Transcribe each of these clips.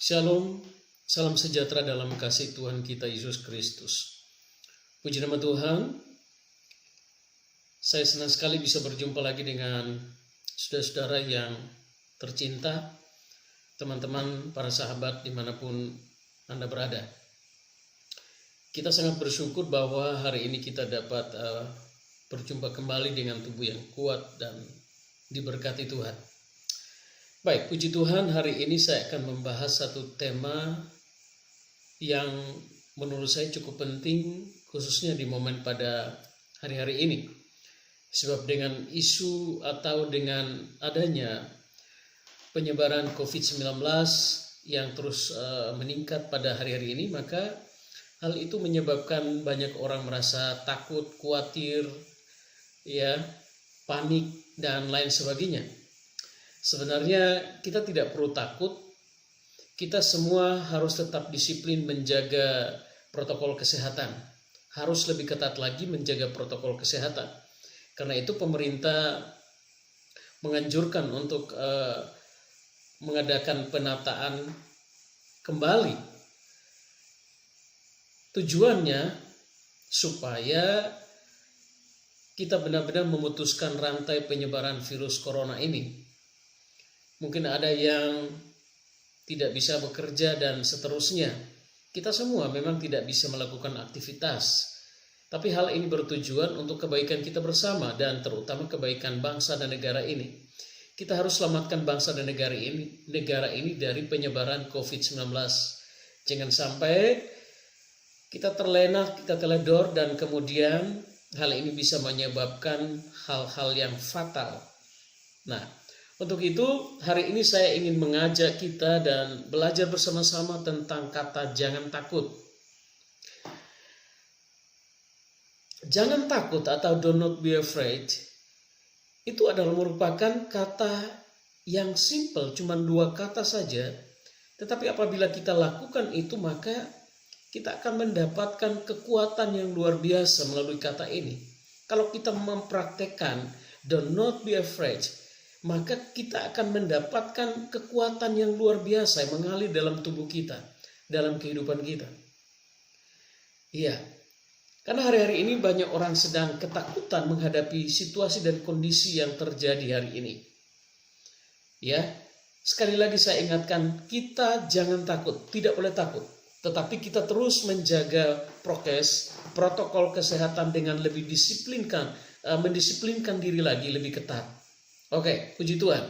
Shalom, salam sejahtera dalam kasih Tuhan kita Yesus Kristus. Puji nama Tuhan, saya senang sekali bisa berjumpa lagi dengan saudara-saudara yang tercinta, teman-teman, para sahabat dimanapun Anda berada. Kita sangat bersyukur bahwa hari ini kita dapat berjumpa kembali dengan tubuh yang kuat dan diberkati Tuhan. Baik, puji Tuhan, hari ini saya akan membahas satu tema yang menurut saya cukup penting, khususnya di momen pada hari-hari ini. Sebab dengan isu atau dengan adanya penyebaran COVID-19 yang terus meningkat pada hari-hari ini, maka hal itu menyebabkan banyak orang merasa takut, khawatir, panik, dan lain sebagainya. Sebenarnya kita tidak perlu takut, kita semua harus tetap disiplin menjaga protokol kesehatan. Harus lebih ketat lagi menjaga protokol kesehatan. Karena itu pemerintah menganjurkan untuk mengadakan penataan kembali. Tujuannya supaya kita benar-benar memutuskan rantai penyebaran virus corona ini. Mungkin ada yang tidak bisa bekerja dan seterusnya. Kita semua memang tidak bisa melakukan aktivitas. Tapi hal ini bertujuan untuk kebaikan kita bersama dan terutama kebaikan bangsa dan negara ini. Kita harus selamatkan bangsa dan negara ini dari penyebaran COVID-19. Jangan sampai kita terlena, kita teledor dan kemudian hal ini bisa menyebabkan hal-hal yang fatal. Nah, untuk itu, hari ini saya ingin mengajak kita dan belajar bersama-sama tentang kata jangan takut. Jangan takut atau do not be afraid, itu adalah merupakan kata yang simple, cuma 2 kata saja. Tetapi apabila kita lakukan itu, maka kita akan mendapatkan kekuatan yang luar biasa melalui kata ini. Kalau kita mempraktekkan do not be afraid, maka kita akan mendapatkan kekuatan yang luar biasa yang mengalir dalam tubuh kita, dalam kehidupan kita. Iya, karena hari-hari ini banyak orang sedang ketakutan menghadapi situasi dan kondisi yang terjadi hari ini. Ya, sekali lagi saya ingatkan, kita jangan takut, tidak boleh takut. Tetapi kita terus menjaga prokes, protokol kesehatan dengan lebih mendisiplinkan diri lagi lebih ketat. Oke, puji Tuhan.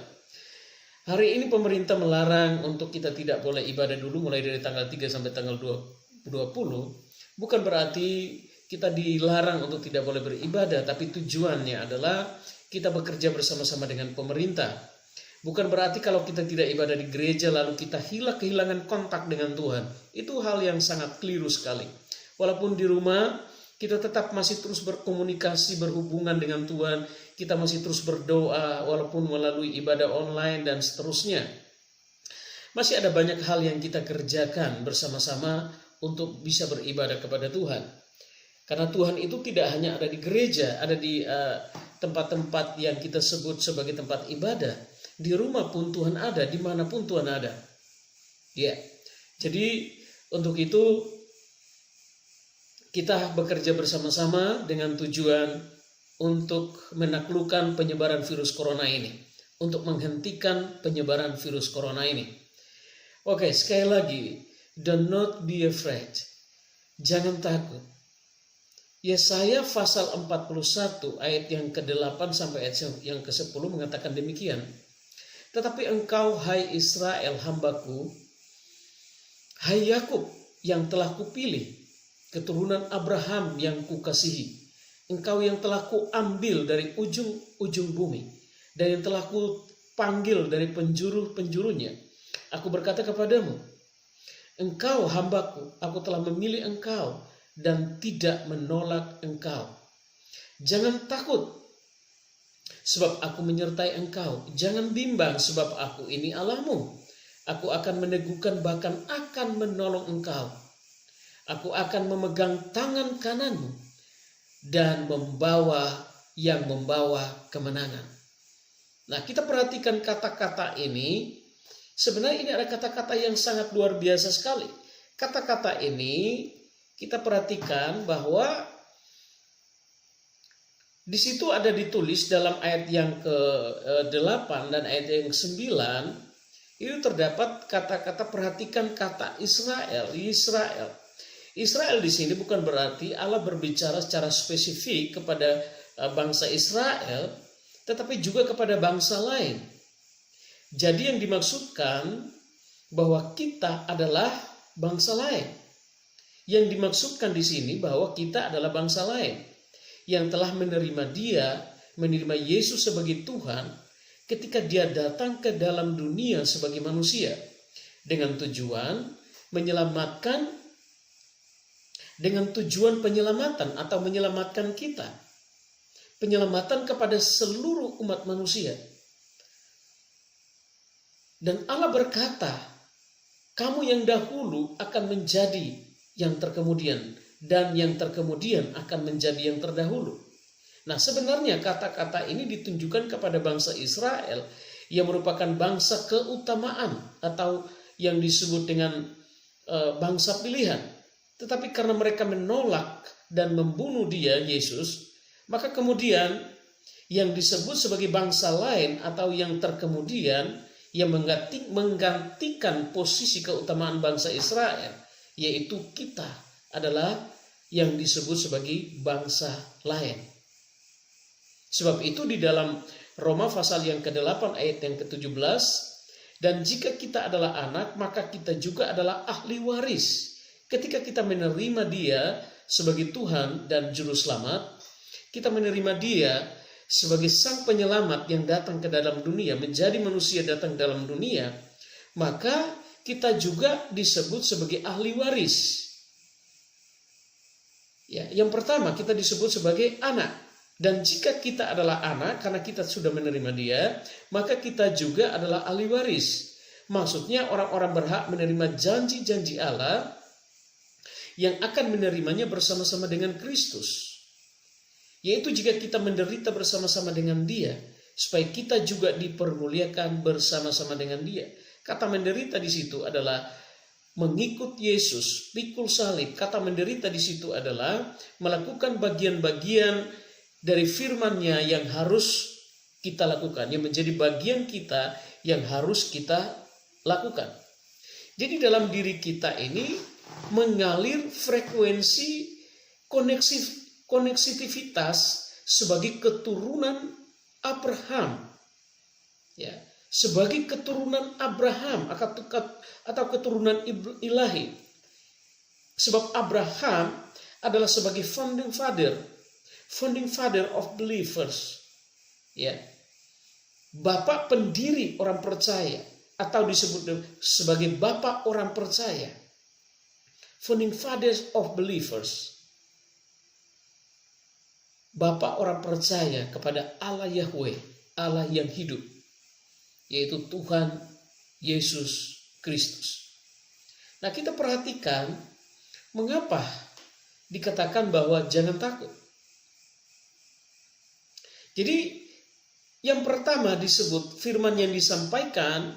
Hari ini pemerintah melarang untuk kita tidak boleh ibadah dulu mulai dari tanggal 3 sampai tanggal 20. Bukan berarti kita dilarang untuk tidak boleh beribadah, tapi tujuannya adalah kita bekerja bersama-sama dengan pemerintah. Bukan berarti kalau kita tidak ibadah di gereja lalu kita kehilangan kontak dengan Tuhan. Itu hal yang sangat keliru sekali. Walaupun di rumah kita tetap masih terus berkomunikasi, berhubungan dengan Tuhan. Kita masih terus berdoa walaupun melalui ibadah online dan seterusnya. Masih ada banyak hal yang kita kerjakan bersama-sama untuk bisa beribadah kepada Tuhan. Karena Tuhan itu tidak hanya ada di gereja, ada di tempat-tempat yang kita sebut sebagai tempat ibadah. Di rumah pun Tuhan ada, dimanapun Tuhan ada. Ya, jadi untuk itu kita bekerja bersama-sama dengan tujuan untuk menaklukkan penyebaran virus corona ini. Untuk menghentikan penyebaran virus corona ini. Oke, sekali lagi. Do not be afraid. Jangan takut. Yesaya pasal 41 ayat yang ke-8 sampai ayat yang ke-10 mengatakan demikian. Tetapi engkau, hai Israel hambaku, hai Yakub yang telah kupilih, keturunan Abraham yang kukasihi, engkau yang telah kuambil dari ujung-ujung bumi, dan yang telah kupanggil dari penjuru-penjurunya. Aku berkata kepadamu, engkau hambaku, aku telah memilih engkau dan tidak menolak engkau. Jangan takut, sebab aku menyertai engkau. Jangan bimbang, sebab aku ini Allahmu. Aku akan meneguhkan, bahkan akan menolong engkau. Aku akan memegang tangan kananmu dan membawa kemenangan. Nah, kita perhatikan kata-kata ini Sebenarnya ini ada kata-kata yang sangat luar biasa sekali. Kata-kata ini kita perhatikan bahwa di situ ada ditulis dalam ayat yang ke-8 dan ayat yang ke-9, itu terdapat kata-kata, perhatikan kata Israel. Israel di sini bukan berarti Allah berbicara secara spesifik kepada bangsa Israel, tetapi juga kepada bangsa lain. Jadi yang dimaksudkan bahwa kita adalah bangsa lain. Yang dimaksudkan di sini bahwa kita adalah bangsa lain yang telah menerima Yesus sebagai Tuhan ketika dia datang ke dalam dunia sebagai manusia dengan tujuan penyelamatan atau menyelamatkan kita. Penyelamatan kepada seluruh umat manusia. Dan Allah berkata, kamu yang dahulu akan menjadi yang terkemudian, dan yang terkemudian akan menjadi yang terdahulu. Nah, sebenarnya kata-kata ini ditunjukkan kepada bangsa Israel yang merupakan bangsa keutamaan atau yang disebut dengan bangsa pilihan. Tetapi karena mereka menolak dan membunuh dia, Yesus, maka kemudian yang disebut sebagai bangsa lain atau yang terkemudian yang menggantikan posisi keutamaan bangsa Israel, yaitu kita adalah yang disebut sebagai bangsa lain. Sebab itu di dalam Roma pasal yang ke-8 ayat yang ke-17, dan jika kita adalah anak, maka kita juga adalah ahli waris. Ketika kita menerima dia sebagai Tuhan dan Juru Selamat, kita menerima dia sebagai sang penyelamat yang datang ke dalam dunia, menjadi manusia datang dalam dunia, maka kita juga disebut sebagai ahli waris. Ya, yang pertama kita disebut sebagai anak. Dan jika kita adalah anak, karena kita sudah menerima dia, maka kita juga adalah ahli waris. Maksudnya orang-orang berhak menerima janji-janji Allah yang akan menerimanya bersama-sama dengan Kristus. Yaitu jika kita menderita bersama-sama dengan dia, supaya kita juga dipermuliakan bersama-sama dengan dia. Kata menderita di situ adalah mengikut Yesus, pikul salib. Kata menderita di situ adalah melakukan bagian-bagian dari firman-Nya yang harus kita lakukan, yang menjadi bagian kita yang harus kita lakukan. Jadi dalam diri kita ini mengalir frekuensi koneksitivitas sebagai keturunan Abraham, ya, sebagai keturunan Abraham atau keturunan ilahi. Sebab Abraham adalah sebagai founding father of believers, ya, bapak pendiri orang percaya, atau disebut sebagai bapak orang percaya, founding fathers of believers. Bapak orang percaya kepada Allah Yahweh, Allah yang hidup, yaitu Tuhan Yesus Kristus. Nah, kita perhatikan mengapa dikatakan bahwa jangan takut. Jadi yang pertama disebut firman yang disampaikan,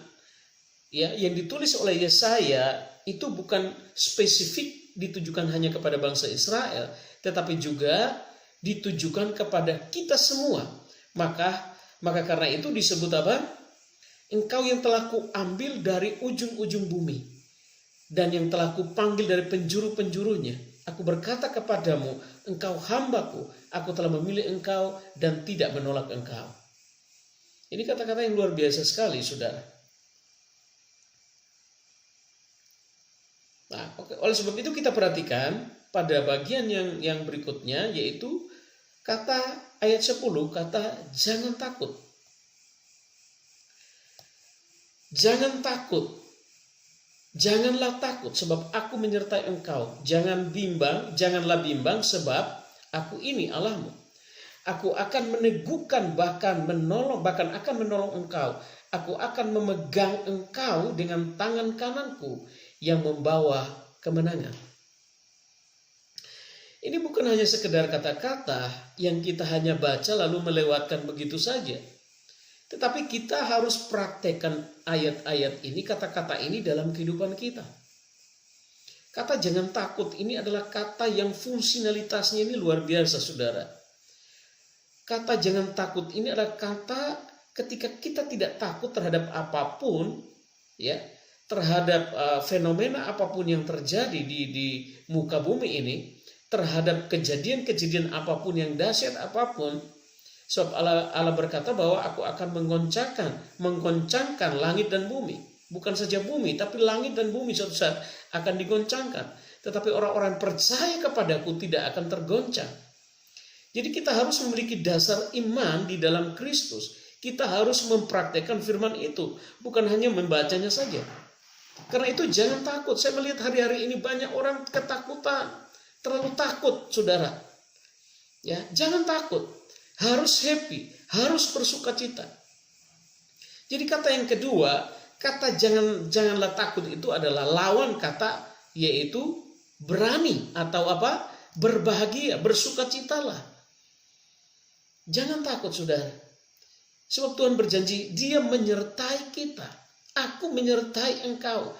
ya, yang ditulis oleh Yesaya itu bukan spesifik ditujukan hanya kepada bangsa Israel, tetapi juga ditujukan kepada kita semua. Maka karena itu disebut apa? Engkau yang telah kuambil dari ujung-ujung bumi, dan yang telah kupanggil dari penjuru-penjurunya. Aku berkata kepadamu, engkau hambaku, aku telah memilih engkau dan tidak menolak engkau. Ini kata-kata yang luar biasa sekali, saudara. Nah, oleh sebab itu kita perhatikan pada bagian yang berikutnya, yaitu kata ayat 10, kata jangan takut. Jangan takut. Janganlah takut sebab aku menyertai engkau. Janganlah bimbang sebab aku ini Allahmu. Aku akan meneguhkan bahkan akan menolong engkau. Aku akan memegang engkau dengan tangan kananku yang membawa kemenangan. Ini bukan hanya sekedar kata-kata yang kita hanya baca lalu melewatkan begitu saja. Tetapi kita harus praktekkan ayat-ayat ini, kata-kata ini dalam kehidupan kita. Kata jangan takut ini adalah kata yang fungsionalitasnya ini luar biasa, saudara. Kata jangan takut ini adalah kata ketika kita tidak takut terhadap apapun, ya, terhadap fenomena apapun yang terjadi di muka bumi ini, terhadap kejadian-kejadian apapun yang dahsyat apapun. Sebab Allah berkata bahwa aku akan menggoncangkan langit dan bumi. Bukan saja bumi, tapi langit dan bumi suatu saat akan digoncangkan. Tetapi orang-orang percaya kepadaku tidak akan tergoncang. Jadi kita harus memiliki dasar iman di dalam Kristus. Kita harus mempraktekkan firman itu, bukan hanya membacanya saja. Karena itu jangan takut. Saya melihat hari-hari ini banyak orang ketakutan, terlalu takut, saudara. Ya, jangan takut. Harus happy, harus bersukacita. Jadi kata yang kedua, kata janganlah takut itu adalah lawan kata, yaitu berani atau apa? Berbahagia, bersukacitalah. Jangan takut, saudara. Sebab Tuhan berjanji, Dia menyertai kita. Aku menyertai engkau.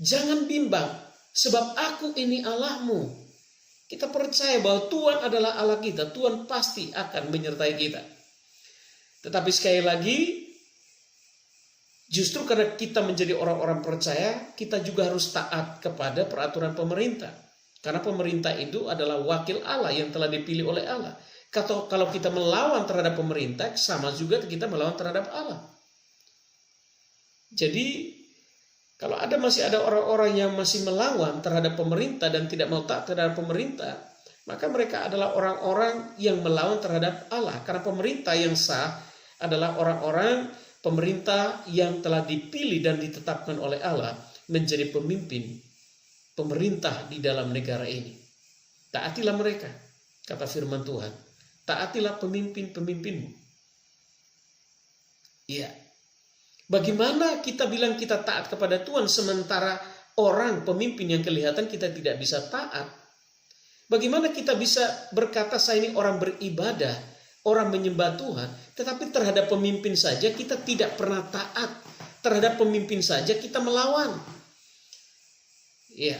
Jangan bimbang, sebab aku ini Allahmu. Kita percaya bahwa Tuhan adalah Allah kita. Tuhan pasti akan menyertai kita. Tetapi sekali lagi, justru karena kita menjadi orang-orang percaya, kita juga harus taat kepada peraturan pemerintah. Karena pemerintah itu adalah wakil Allah yang telah dipilih oleh Allah. Kalau kita melawan terhadap pemerintah, sama juga kita melawan terhadap Allah. Jadi, kalau masih ada orang-orang yang masih melawan terhadap pemerintah dan tidak mau taat terhadap pemerintah, maka mereka adalah orang-orang yang melawan terhadap Allah. Karena pemerintah yang sah adalah orang-orang pemerintah yang telah dipilih dan ditetapkan oleh Allah menjadi pemimpin pemerintah di dalam negara ini. Taatilah mereka, kata firman Tuhan. Taatilah pemimpin-pemimpinmu. Iya. Bagaimana kita bilang kita taat kepada Tuhan sementara orang pemimpin yang kelihatan kita tidak bisa taat? Bagaimana kita bisa berkata saya ini orang beribadah, orang menyembah Tuhan, tetapi terhadap pemimpin saja kita tidak pernah taat. Terhadap pemimpin saja kita melawan. Iya.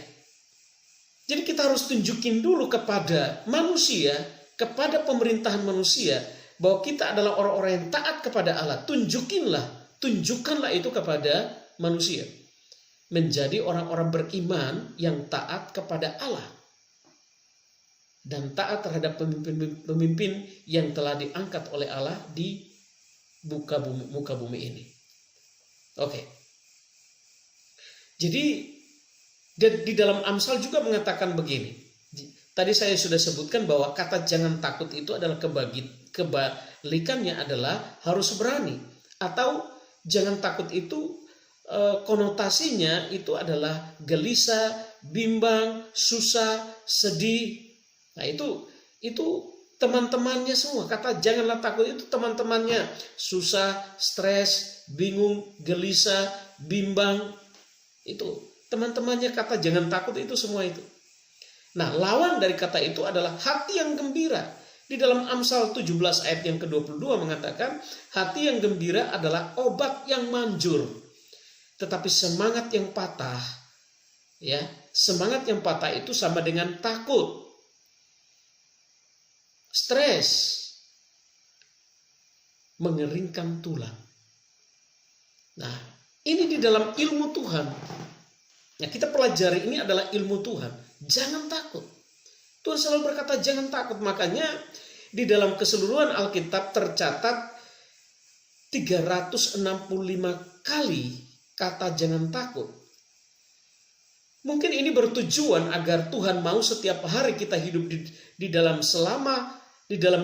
Jadi kita harus tunjukin dulu kepada manusia, kepada pemerintahan manusia, bahwa kita adalah orang-orang yang taat kepada Allah. Tunjukkanlah itu kepada manusia. Menjadi orang-orang beriman yang taat kepada Allah. Dan taat terhadap pemimpin yang telah diangkat oleh Allah di muka bumi ini. Oke. Jadi di dalam Amsal juga mengatakan begini. Tadi saya sudah sebutkan bahwa kata jangan takut itu adalah kebalikannya adalah harus berani. Atau jangan takut itu konotasinya itu adalah gelisah, bimbang, susah, sedih. Nah itu teman-temannya semua. Kata janganlah takut itu teman-temannya. Susah, stres, bingung, gelisah, bimbang. Itu teman-temannya kata jangan takut itu semua itu. Nah, lawan dari kata itu adalah hati yang gembira. Di dalam Amsal 17 ayat yang ke-22 mengatakan, hati yang gembira adalah obat yang manjur. Tetapi semangat yang patah, ya, semangat yang patah itu sama dengan takut, stres, mengeringkan tulang. Nah, ini di dalam ilmu Tuhan. Nah, kita pelajari ini adalah ilmu Tuhan. Jangan takut. Tuhan selalu berkata jangan takut. Makanya di dalam keseluruhan Alkitab tercatat 365 kali kata jangan takut. Mungkin ini bertujuan agar Tuhan mau setiap hari kita hidup di dalam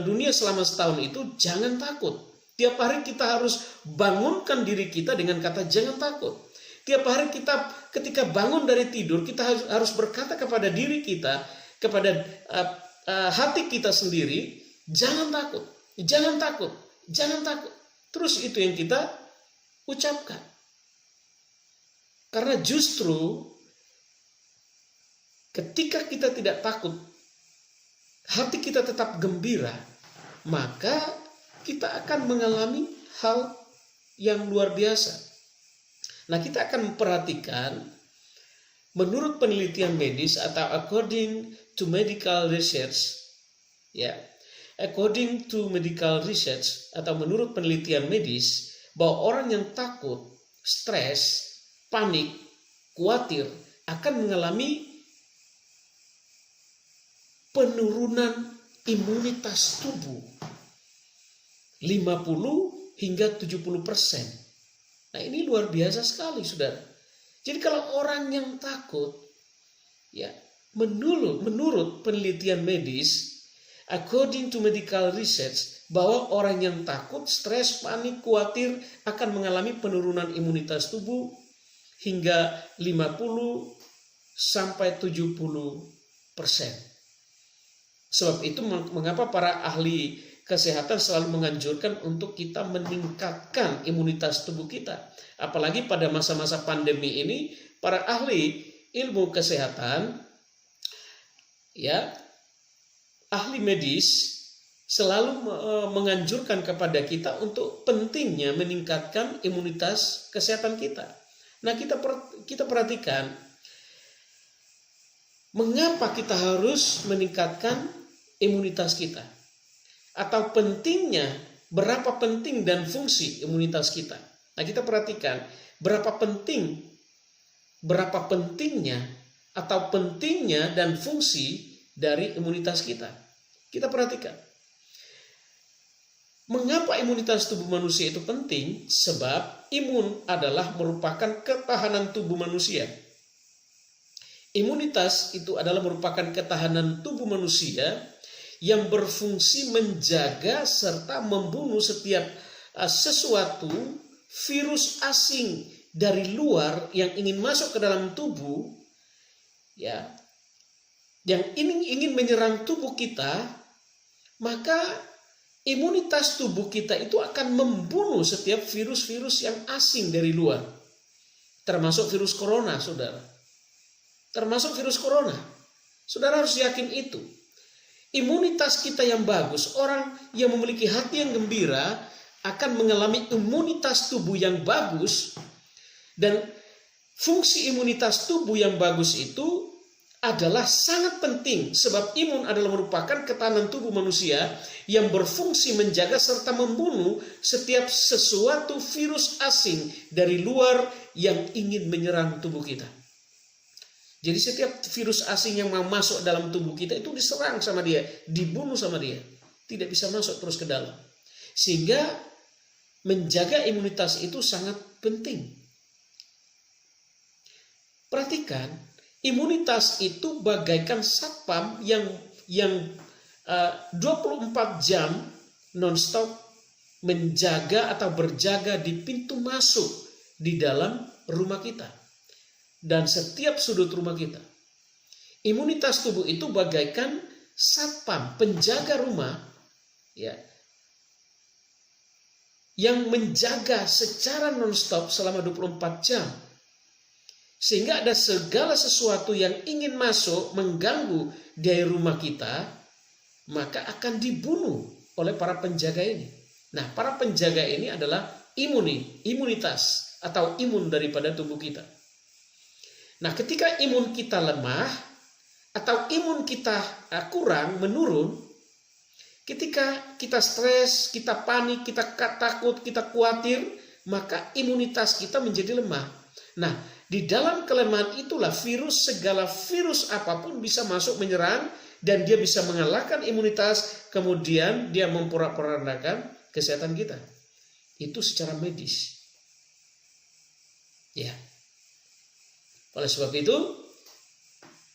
dunia selama setahun itu jangan takut. Tiap hari kita harus bangunkan diri kita dengan kata jangan takut. Tiap hari kita ketika bangun dari tidur, kita harus berkata kepada diri kita, kepada hati kita sendiri, jangan takut, jangan takut, jangan takut. Terus itu yang kita ucapkan. Karena justru ketika kita tidak takut, hati kita tetap gembira, maka kita akan mengalami hal yang luar biasa. Nah, kita akan memperhatikan menurut penelitian medis atau according to medical research, ya, according to medical research atau menurut penelitian medis, bahwa orang yang takut, stres, panik, khawatir akan mengalami penurunan imunitas tubuh 50 hingga 70%. Nah, ini luar biasa sekali, saudara. Jadi kalau orang yang takut, ya, menurut penelitian medis, according to medical research, bahwa orang yang takut, stres, panik, khawatir akan mengalami penurunan imunitas tubuh hingga 50 sampai 70%. Sebab itu mengapa para ahli kesehatan selalu menganjurkan untuk kita meningkatkan imunitas tubuh kita. Apalagi pada masa-masa pandemi ini, para ahli ilmu kesehatan, ya, ahli medis selalu menganjurkan kepada kita untuk pentingnya meningkatkan imunitas kesehatan kita. Nah, kita perhatikan mengapa kita harus meningkatkan imunitas kita, atau pentingnya, berapa penting dan fungsi imunitas kita. Nah, kita perhatikan berapa pentingnya atau pentingnya dan fungsi dari imunitas kita. Kita perhatikan. Mengapa imunitas tubuh manusia itu penting? Sebab imun adalah merupakan ketahanan tubuh manusia. Imunitas itu adalah merupakan ketahanan tubuh manusia yang berfungsi menjaga serta membunuh setiap sesuatu virus asing dari luar yang ingin masuk ke dalam tubuh, ya, yang ingin menyerang tubuh kita. Maka imunitas tubuh kita itu akan membunuh setiap virus-virus yang asing dari luar, termasuk virus corona, saudara. Termasuk virus corona. Saudara harus yakin itu. Imunitas kita yang bagus, orang yang memiliki hati yang gembira akan mengalami imunitas tubuh yang bagus. Dan fungsi imunitas tubuh yang bagus itu adalah sangat penting, sebab imun adalah merupakan ketahanan tubuh manusia yang berfungsi menjaga serta membunuh setiap sesuatu virus asing dari luar yang ingin menyerang tubuh kita. Jadi setiap virus asing yang mau masuk dalam tubuh kita itu diserang sama dia, dibunuh sama dia. Tidak bisa masuk terus ke dalam. Sehingga menjaga imunitas itu sangat penting. Perhatikan, imunitas itu bagaikan satpam yang 24 jam non-stop menjaga atau berjaga di pintu masuk di dalam rumah kita dan setiap sudut rumah kita. Imunitas tubuh itu bagaikan satpam, penjaga rumah, ya, yang menjaga secara non-stop selama 24 jam. Sehingga ada segala sesuatu yang ingin masuk mengganggu dari rumah kita, maka akan dibunuh oleh para penjaga ini. Nah, para penjaga ini adalah imunitas atau imun daripada tubuh kita. Nah, ketika imun kita lemah atau imun kita kurang, menurun, ketika kita stres, kita panik, kita takut, kita khawatir, maka imunitas kita menjadi lemah. Nah, di dalam kelemahan itulah segala virus apapun bisa masuk menyerang dan dia bisa mengalahkan imunitas, kemudian dia memporak-porandakan kesehatan kita. Itu secara medis. Ya. Oleh sebab itu,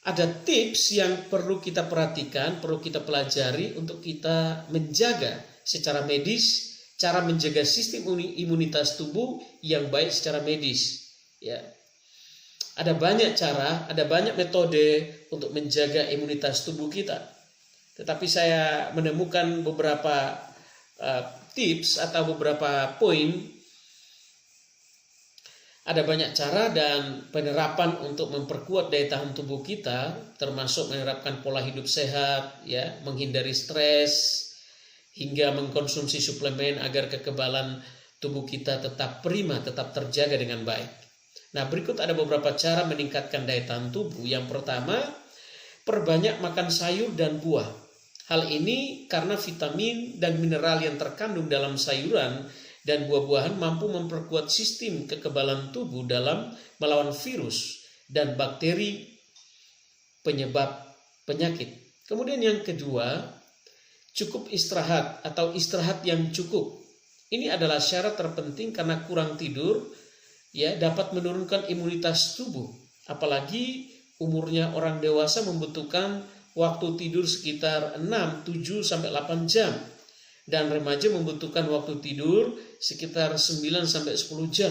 ada tips yang perlu kita perhatikan, perlu kita pelajari untuk kita menjaga secara medis, cara menjaga sistem imunitas tubuh yang baik secara medis. Ya. Ada banyak cara, ada banyak metode untuk menjaga imunitas tubuh kita. Tetapi saya menemukan beberapa tips atau beberapa poin. Ada banyak cara dan penerapan untuk memperkuat daya tahan tubuh kita, termasuk menerapkan pola hidup sehat, ya, menghindari stres, hingga mengkonsumsi suplemen agar kekebalan tubuh kita tetap prima, tetap terjaga dengan baik. Nah, berikut ada beberapa cara meningkatkan daya tahan tubuh. Yang pertama, perbanyak makan sayur dan buah. Hal ini karena vitamin dan mineral yang terkandung dalam sayuran dan buah-buahan mampu memperkuat sistem kekebalan tubuh dalam melawan virus dan bakteri penyebab penyakit. Kemudian yang kedua, cukup istirahat atau istirahat yang cukup. Ini adalah syarat terpenting karena kurang tidur dapat menurunkan imunitas tubuh. Apalagi umurnya orang dewasa membutuhkan waktu tidur sekitar 6, 7 sampai 8 jam dan remaja membutuhkan waktu tidur sekitar 9 sampai 10 jam.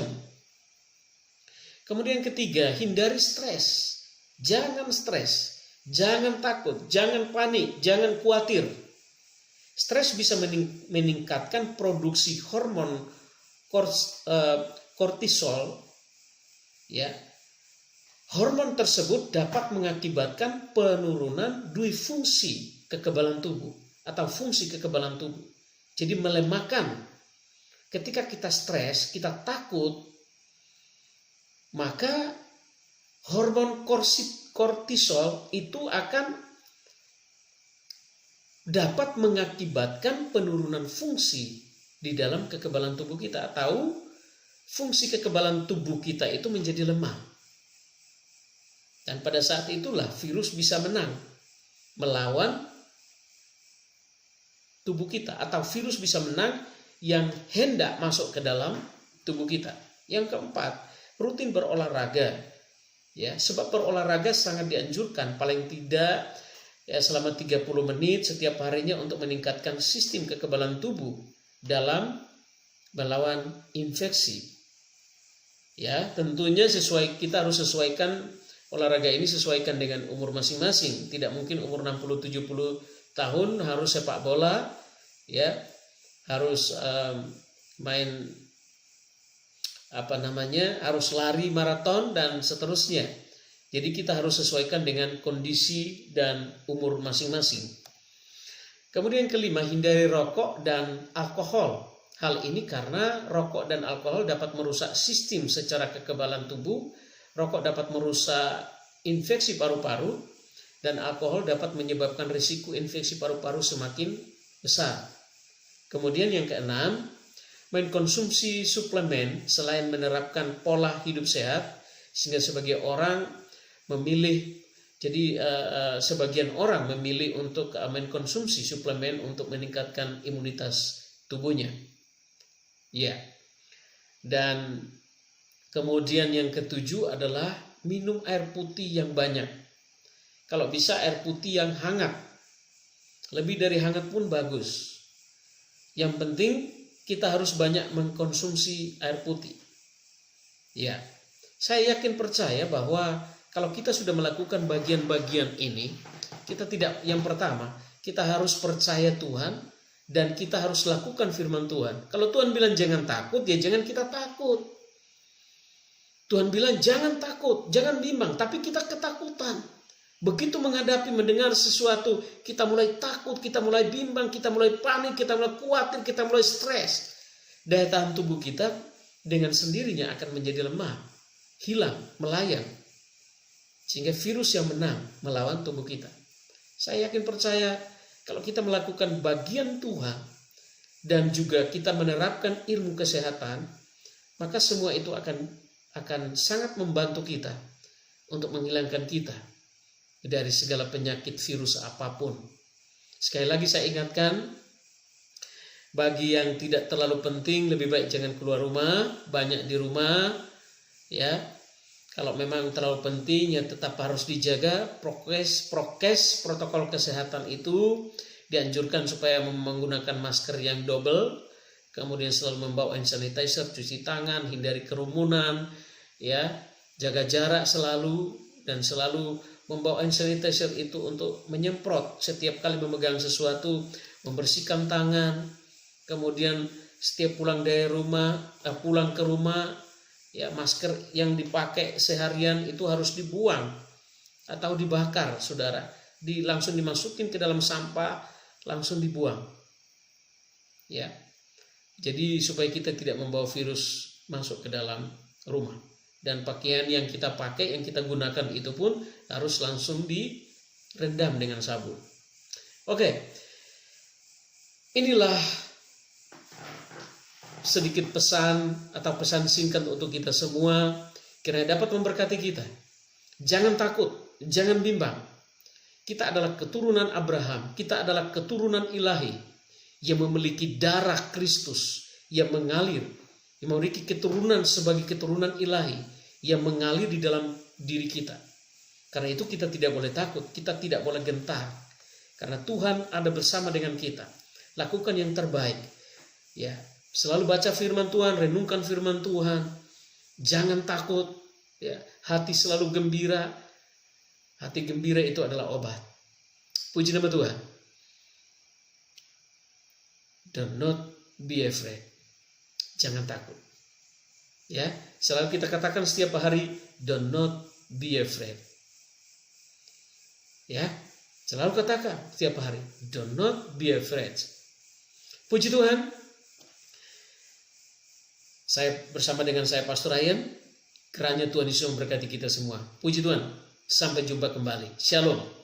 Kemudian ketiga, hindari stres. Jangan stres, jangan takut, jangan panik, jangan khawatir. Stres bisa meningkatkan produksi hormon kortisol. Hormon tersebut dapat mengakibatkan penurunan dui fungsi kekebalan tubuh atau fungsi kekebalan tubuh. Jadi melemahkan. Ketika kita stres, kita takut, maka hormon kortisol itu akan dapat mengakibatkan penurunan fungsi di dalam kekebalan tubuh kita, atau fungsi kekebalan tubuh kita itu menjadi lemah. Dan pada saat itulah virus bisa menang melawan tubuh kita, atau virus bisa menang yang hendak masuk ke dalam tubuh kita. Yang keempat, rutin berolahraga. Sebab berolahraga sangat dianjurkan, paling tidak selama 30 menit setiap harinya untuk meningkatkan sistem kekebalan tubuh dalam melawan infeksi. Tentunya kita harus sesuaikan olahraga ini sesuaikan dengan umur masing-masing. Tidak mungkin umur 60-70 tahun harus sepak bola, harus main harus lari maraton dan seterusnya. Jadi kita harus sesuaikan dengan kondisi dan umur masing-masing. Kemudian kelima, hindari rokok dan alkohol. Hal ini karena rokok dan alkohol dapat merusak sistem secara kekebalan tubuh. Rokok dapat merusak infeksi paru-paru dan alkohol dapat menyebabkan risiko infeksi paru-paru semakin besar. Kemudian yang keenam, mengkonsumsi suplemen selain menerapkan pola hidup sehat, sehingga sebagian orang memilih untuk mengkonsumsi suplemen untuk meningkatkan imunitas tubuhnya. Dan kemudian yang ketujuh adalah minum air putih yang banyak. Kalau bisa air putih yang hangat. Lebih dari hangat pun bagus. Yang penting kita harus banyak mengkonsumsi air putih. Saya yakin percaya bahwa kalau kita sudah melakukan bagian-bagian ini, yang pertama, kita harus percaya Tuhan dan kita harus lakukan firman Tuhan. Kalau Tuhan bilang jangan takut, jangan kita takut. Tuhan bilang jangan takut, jangan bimbang, tapi kita ketakutan. Begitu mendengar sesuatu, kita mulai takut, kita mulai bimbang, kita mulai panik, kita mulai khawatir, kita mulai stres. Daya tahan tubuh kita dengan sendirinya akan menjadi lemah, hilang, melayang. Sehingga virus yang menang melawan tubuh kita. Saya yakin percaya kalau kita melakukan bagian Tuhan dan juga kita menerapkan ilmu kesehatan, maka semua itu akan sangat membantu kita untuk menghilangkan kita dari segala penyakit virus apapun. Sekali lagi saya ingatkan, bagi yang tidak terlalu penting lebih baik jangan keluar rumah, banyak di rumah. Kalau memang terlalu penting tetap harus dijaga prokes, protokol kesehatan itu dianjurkan supaya menggunakan masker yang double, kemudian selalu membawa hand sanitizer, cuci tangan, hindari kerumunan, jaga jarak selalu, dan selalu membawa hand sanitizer itu untuk menyemprot setiap kali memegang sesuatu, membersihkan tangan, kemudian setiap pulang ke rumah, masker yang dipakai seharian itu harus dibuang atau dibakar, saudara. Langsung dimasukin ke dalam sampah, langsung dibuang. Jadi supaya kita tidak membawa virus masuk ke dalam rumah. Dan pakaian yang kita pakai, yang kita gunakan itu pun harus langsung direndam dengan sabun. Oke, inilah sedikit pesan atau pesan singkat untuk kita semua, kiranya dapat memberkati kita. Jangan takut, jangan bimbang. Kita adalah keturunan Abraham, kita adalah keturunan ilahi yang memiliki darah Kristus yang mengalir, yang memiliki keturunan sebagai keturunan ilahi yang mengalir di dalam diri kita. Karena itu kita tidak boleh takut, kita tidak boleh gentar. Karena Tuhan ada bersama dengan kita. Lakukan yang terbaik. Ya, selalu baca firman Tuhan, renungkan firman Tuhan. Jangan takut, ya, hati selalu gembira. Hati gembira itu adalah obat. Puji nama Tuhan. Do not be afraid. Jangan takut. Ya, selalu kita katakan setiap hari, do not be afraid. Ya, selalu katakan setiap hari, do not be afraid. Puji Tuhan. Saya bersama dengan saya Pastor Ryan. Kiranya Tuhan Yesus memberkati kita semua. Puji Tuhan. Sampai jumpa kembali. Shalom.